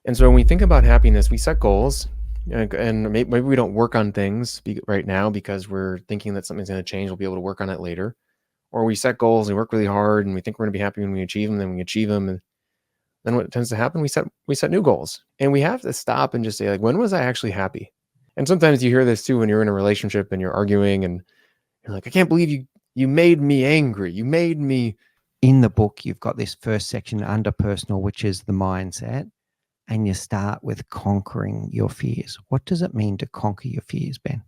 And so when we think about happiness, we set goals, and maybe we don't work on things right now because we're thinking that something's going to change. We'll be able to work on it later. Or we set goals and work really hard and we think we're going to be happy when we achieve them, then we achieve them. And then what tends to happen, we set new goals. And we have to stop and just say, like, when was I actually happy? And sometimes you hear this too when you're in a relationship and you're arguing and you're like, I can't believe you made me angry. You made me. In the book, you've got this first section under personal, which is the mindset, and you start with conquering your fears. What does it mean to conquer your fears, Ben?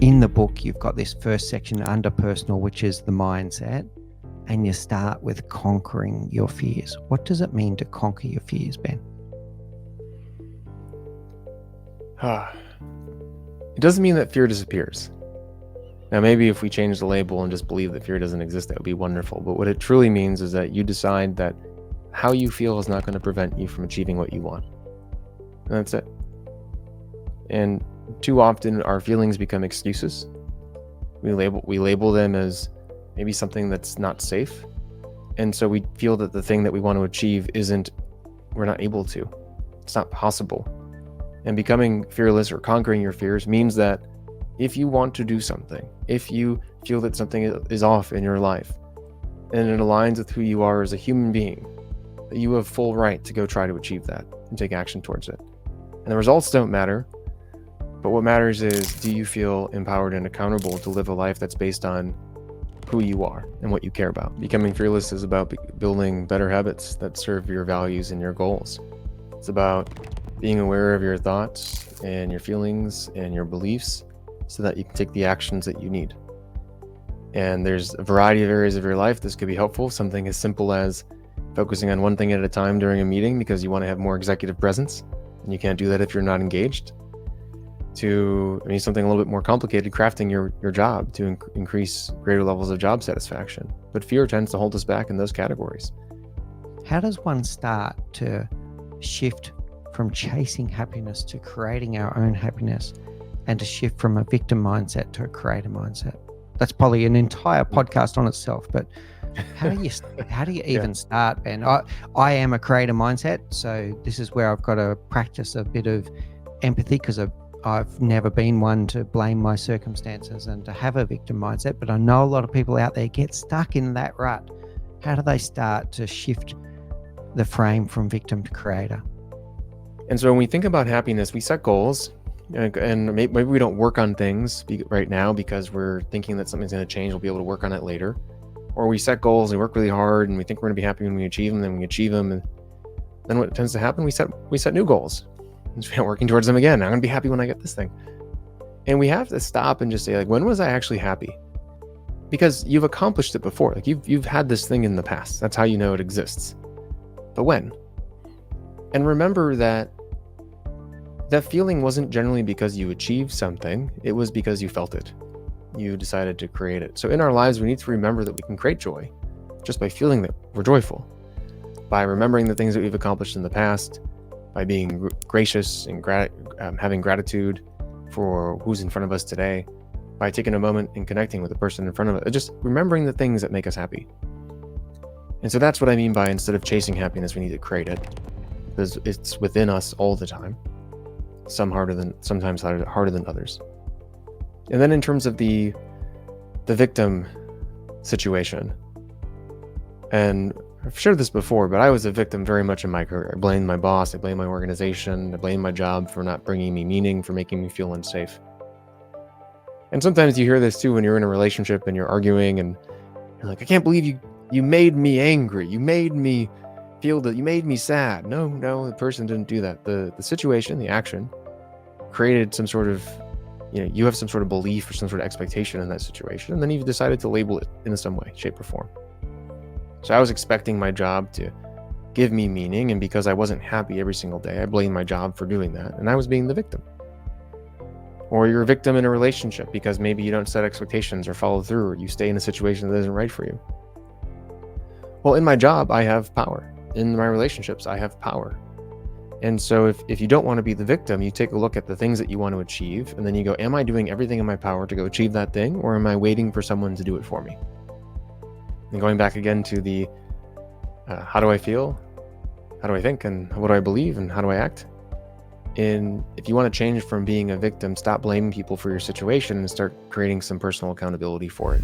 In the book, you've got this first section under personal, which is the mindset, and you start with conquering your fears. What does it mean to conquer your fears, Ben? It doesn't mean that fear disappears. Now, maybe if we change the label and just believe that fear doesn't exist, that would be wonderful. But what it truly means is that you decide that how you feel is not going to prevent you from achieving what you want. And that's it. And too often our feelings become excuses. We label them as maybe something that's not safe. And so we feel that the thing that we want to achieve we're not able to. It's not possible. And becoming fearless or conquering your fears means that if you want to do something, if you feel that something is off in your life and it aligns with who you are as a human being, that you have full right to go try to achieve that and take action towards it. And the results don't matter, but what matters is, do you feel empowered and accountable to live a life that's based on who you are and what you care about? Becoming fearless is about building better habits that serve your values and your goals. It's about being aware of your thoughts and your feelings and your beliefs so that you can take the actions that you need. And there's a variety of areas of your life this could be helpful. Something as simple as focusing on one thing at a time during a meeting because you want to have more executive presence, and you can't do that if you're not engaged. To something a little bit more complicated, crafting your job to increase greater levels of job satisfaction. But fear tends to hold us back in those categories. How does one start to shift from chasing happiness to creating our own happiness, and to shift from a victim mindset to a creator mindset? That's probably an entire podcast on itself, but how do you even start, Ben? I am a creator mindset, so this is where I've got to practice a bit of empathy, because I've never been one to blame my circumstances and to have a victim mindset, but I know a lot of people out there get stuck in that rut. How do they start to shift the frame from victim to creator? And so when we think about happiness, we set goals, and maybe we don't work on things right now because we're thinking that something's going to change. We'll be able to work on it later. Or we set goals and work really hard and we think we're going to be happy when we achieve them, then we achieve them. And then what tends to happen, we set new goals. And working towards them again. I'm going to be happy when I get this thing. And we have to stop and just say, like, when was I actually happy? Because you've accomplished it before. Like you've had this thing in the past. That's how you know it exists. But when? And remember that feeling wasn't generally because you achieved something. It was because you felt it. You decided to create it. So in our lives, we need to remember that we can create joy just by feeling that we're joyful, by remembering the things that we've accomplished in the past, by being gracious and having gratitude for who's in front of us today, by taking a moment and connecting with the person in front of us, just remembering the things that make us happy. And so that's what I mean by, instead of chasing happiness, we need to create it, because it's within us all the time. Sometimes harder than others. And then in terms of the victim situation, and I've shared this before, but I was a victim very much in my career. I blamed my boss, I blamed my organization, I blamed my job for not bringing me meaning, for making me feel unsafe. And sometimes you hear this too when you're in a relationship and you're arguing and you're like, I can't believe you made me angry. You made me feel that you made me sad. No, the person didn't do that. The situation, the action created some sort of, you have some sort of belief or some sort of expectation in that situation. And then you've decided to label it in some way, shape or form. So I was expecting my job to give me meaning. And because I wasn't happy every single day, I blamed my job for doing that. And I was being the victim. Or you're a victim in a relationship because maybe you don't set expectations or follow through, or you stay in a situation that isn't right for you. Well, in my job, I have power. In my relationships, I have power. And so if you don't want to be the victim, you take a look at the things that you want to achieve, and then you go, am I doing everything in my power to go achieve that thing, or am I waiting for someone to do it for me? And going back again to the how do I feel, how do I think, and what do I believe, and how do I act? If you want to change from being a victim, stop blaming people for your situation and start creating some personal accountability for it.